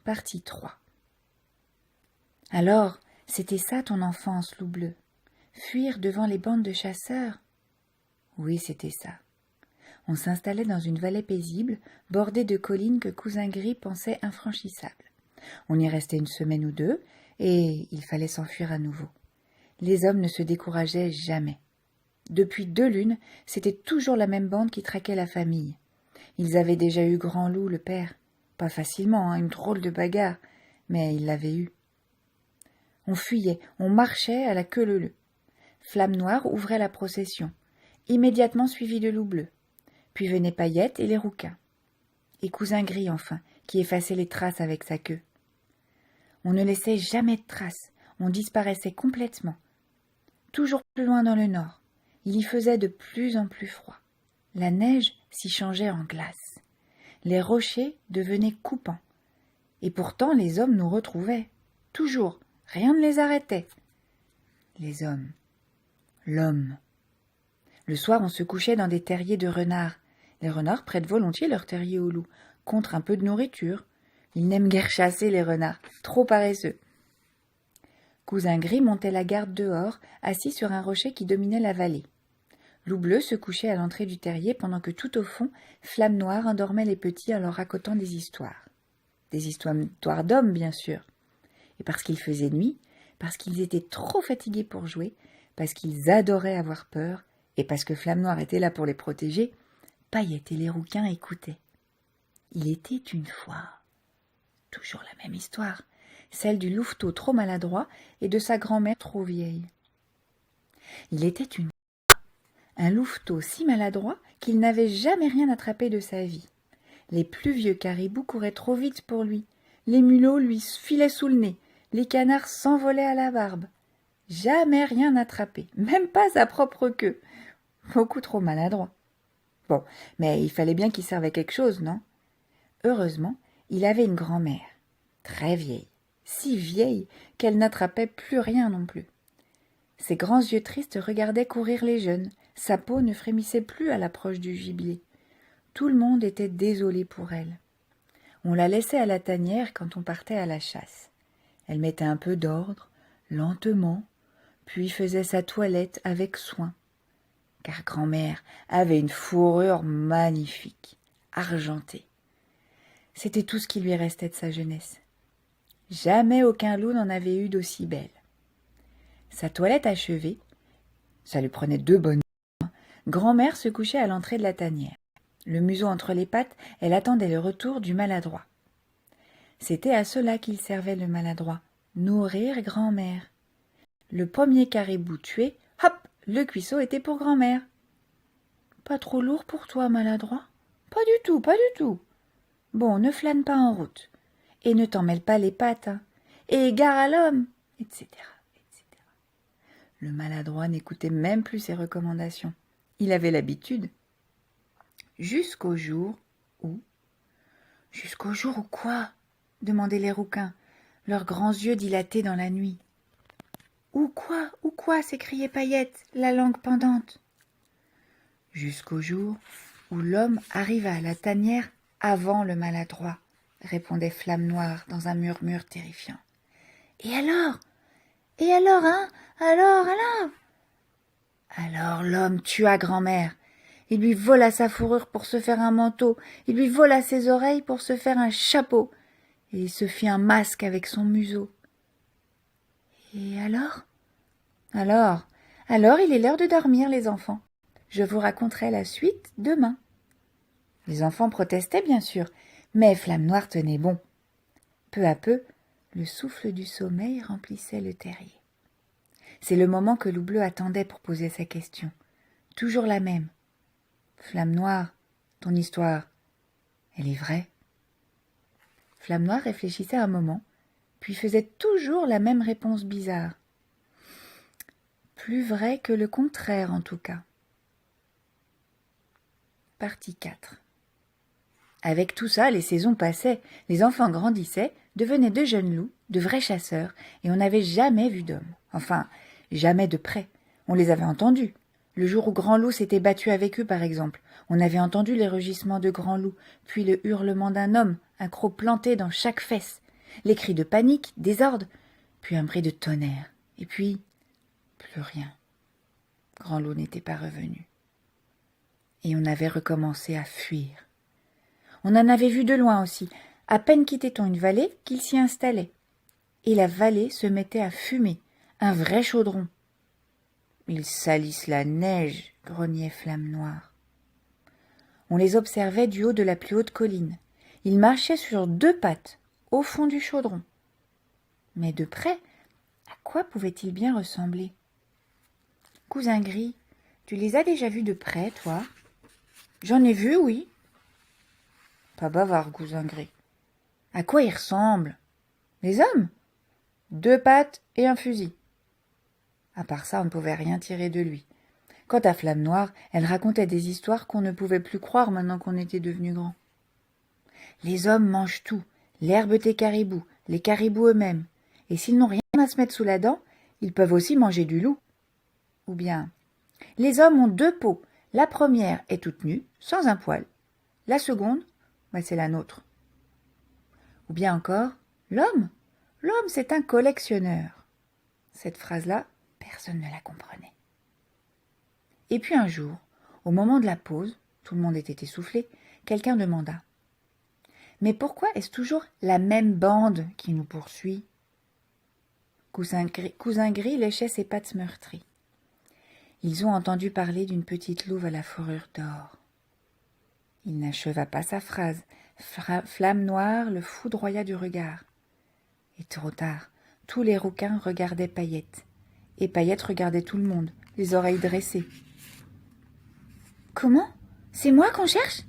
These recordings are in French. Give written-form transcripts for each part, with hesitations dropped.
Partie 3. Alors, c'était ça ton enfance, loup bleu? Fuir devant les bandes de chasseurs? Oui, c'était ça. On s'installait dans une vallée paisible, bordée de collines que Cousin Gris pensait infranchissables. On y restait une semaine ou deux, et il fallait s'enfuir à nouveau. Les hommes ne se décourageaient jamais. Depuis 2 lunes, c'était toujours la même bande qui traquait la famille. Ils avaient déjà eu Grand Loup, le père. Pas facilement, une drôle de bagarre, mais ils l'avaient eu. On fuyait, on marchait à la queue leu-leu. Flamme Noire ouvrait la procession, immédiatement suivie de Loup Bleu. Puis venaient Paillette et les rouquins. Et Cousin Gris, enfin, qui effaçait les traces avec sa queue. On ne laissait jamais de traces, on disparaissait complètement. Toujours plus loin dans le nord, il y faisait de plus en plus froid. La neige s'y changeait en glace. Les rochers devenaient coupants. Et pourtant les hommes nous retrouvaient. Toujours, rien ne les arrêtait. Les hommes. L'homme. Le soir, on se couchait dans des terriers de renards. Les renards prêtent volontiers leur terrier au loup, contre un peu de nourriture. Ils n'aiment guère chasser, les renards, trop paresseux. Cousin Gris montait la garde dehors, assis sur un rocher qui dominait la vallée. Loup Bleu se couchait à l'entrée du terrier pendant que tout au fond, Flamme Noire endormait les petits en leur racontant des histoires. Des histoires d'hommes, bien sûr. Et parce qu'il faisait nuit, parce qu'ils étaient trop fatigués pour jouer, parce qu'ils adoraient avoir peur, et parce que Flamme Noire était là pour les protéger, Paillette et les rouquins écoutaient. Il était une fois. Toujours la même histoire, celle du louveteau trop maladroit et de sa grand-mère trop vieille. Il était une fois un louveteau si maladroit qu'il n'avait jamais rien attrapé de sa vie. Les plus vieux caribous couraient trop vite pour lui, les mulots lui filaient sous le nez, les canards s'envolaient à la barbe. Jamais rien attrapé, même pas sa propre queue. Beaucoup trop maladroit. Bon, mais il fallait bien qu'il servait quelque chose, non? Heureusement, il avait une grand-mère, très vieille, si vieille qu'elle n'attrapait plus rien non plus. Ses grands yeux tristes regardaient courir les jeunes, sa peau ne frémissait plus à l'approche du gibier. Tout le monde était désolé pour elle. On la laissait à la tanière quand on partait à la chasse. Elle mettait un peu d'ordre, lentement, puis faisait sa toilette avec soin. Car grand-mère avait une fourrure magnifique, argentée. C'était tout ce qui lui restait de sa jeunesse. Jamais aucun loup n'en avait eu d'aussi belle. Sa toilette achevée, ça lui prenait 2 bonnes heures, grand-mère se couchait à l'entrée de la tanière. Le museau entre les pattes, elle attendait le retour du maladroit. C'était à cela qu'il servait le maladroit, nourrir grand-mère. Le premier caribou tué, hop, le cuisseau était pour grand-mère. Pas trop lourd pour toi, maladroit? Pas du tout, pas du tout. Bon, ne flâne pas en route. Et ne t'en mêle pas les pattes, hein. Et gare à l'homme, etc., etc. Le maladroit n'écoutait même plus ses recommandations. Il avait l'habitude. Jusqu'au jour où... Jusqu'au jour où quoi? Demandaient les rouquins, leurs grands yeux dilatés dans la nuit. Où quoi s'écriait Paillette, la langue pendante. Jusqu'au jour où l'homme arriva à la tanière avant le maladroit, répondait Flamme Noire dans un murmure terrifiant. Et alors, hein? Alors? Alors l'homme tua grand-mère. Il lui vola sa fourrure pour se faire un manteau, il lui vola ses oreilles pour se faire un chapeau, et il se fit un masque avec son museau. Et alors, il est l'heure de dormir, les enfants. Je vous raconterai la suite demain. Les enfants protestaient, bien sûr, mais Flamme Noire tenait bon. Peu à peu, le souffle du sommeil remplissait le terrier. C'est le moment que Loup Bleu attendait pour poser sa question. Toujours la même. Flamme Noire, ton histoire, elle est vraie? Flamme Noire réfléchissait un moment, puis faisait toujours la même réponse bizarre. Plus vrai que le contraire, en tout cas. Partie 4. Avec tout ça, les saisons passaient, les enfants grandissaient, devenaient de jeunes loups, de vrais chasseurs, et on n'avait jamais vu d'hommes. Enfin, jamais de près. On les avait entendus. Le jour où Grand Loup s'était battu avec eux, par exemple, on avait entendu les rugissements de Grand Loup, puis le hurlement d'un homme, un croc planté dans chaque fesse. les cris de panique, désordre, puis un bruit de tonnerre, et puis plus rien. Grand-Loup n'était pas revenu. Et on avait recommencé à fuir. On en avait vu de loin aussi. À peine quittait-on une vallée qu'il s'y installait. Et la vallée se mettait à fumer, un vrai chaudron. « Ils salissent la neige !» grognait Flamme Noire. On les observait du haut de la plus haute colline. Ils marchaient sur 2 pattes, au fond du chaudron. Mais de près, à quoi pouvaient-ils bien ressembler? Cousin Gris, tu les as déjà vus de près, toi? J'en ai vu, oui. Pas bavard, Cousin Gris. À quoi ils ressemblent? Les hommes? 2 pattes et un fusil. À part ça, on ne pouvait rien tirer de lui. Quant à Flamme Noire, elle racontait des histoires qu'on ne pouvait plus croire maintenant qu'on était devenu grand. Les hommes mangent tout, l'herbe des caribous, les caribous eux-mêmes, et s'ils n'ont rien à se mettre sous la dent, ils peuvent aussi manger du loup. Ou bien, les hommes ont 2 peaux, la première est toute nue, sans un poil, la seconde, c'est la nôtre. Ou bien encore, l'homme c'est un collectionneur. Cette phrase-là, personne ne la comprenait. Et puis un jour, au moment de la pause, tout le monde était essoufflé, quelqu'un demanda « Mais pourquoi est-ce toujours la même bande qui nous poursuit ?» Cousin Gris léchait ses pattes meurtries. Ils ont entendu parler d'une petite louve à la fourrure d'or. Il n'acheva pas sa phrase. Flamme Noire le foudroya du regard. Et trop tard, tous les rouquins regardaient Paillette. Et Paillette regardait tout le monde, les oreilles dressées. « Comment? C'est moi qu'on cherche ?»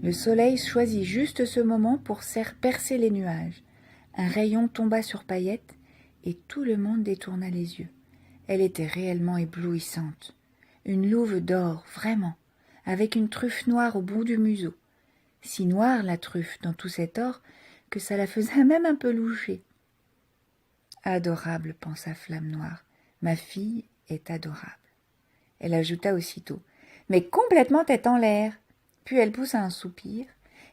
Le soleil choisit juste ce moment pour percer les nuages. Un rayon tomba sur Paillette et tout le monde détourna les yeux. Elle était réellement éblouissante. Une louve d'or, vraiment, avec une truffe noire au bout du museau. Si noire la truffe dans tout cet or que ça la faisait même un peu loucher. Adorable, pensa Flamme Noire. Ma fille est adorable. Elle ajouta aussitôt, mais complètement tête en l'air. Puis elle poussa un soupir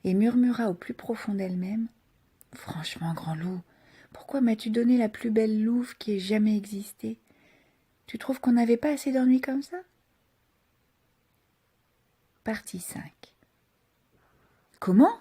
et murmura au plus profond d'elle-même. Franchement, Grand-Loup, pourquoi m'as-tu donné la plus belle louve qui ait jamais existé? Tu trouves qu'on n'avait pas assez d'ennuis comme ça? Partie 5. Comment?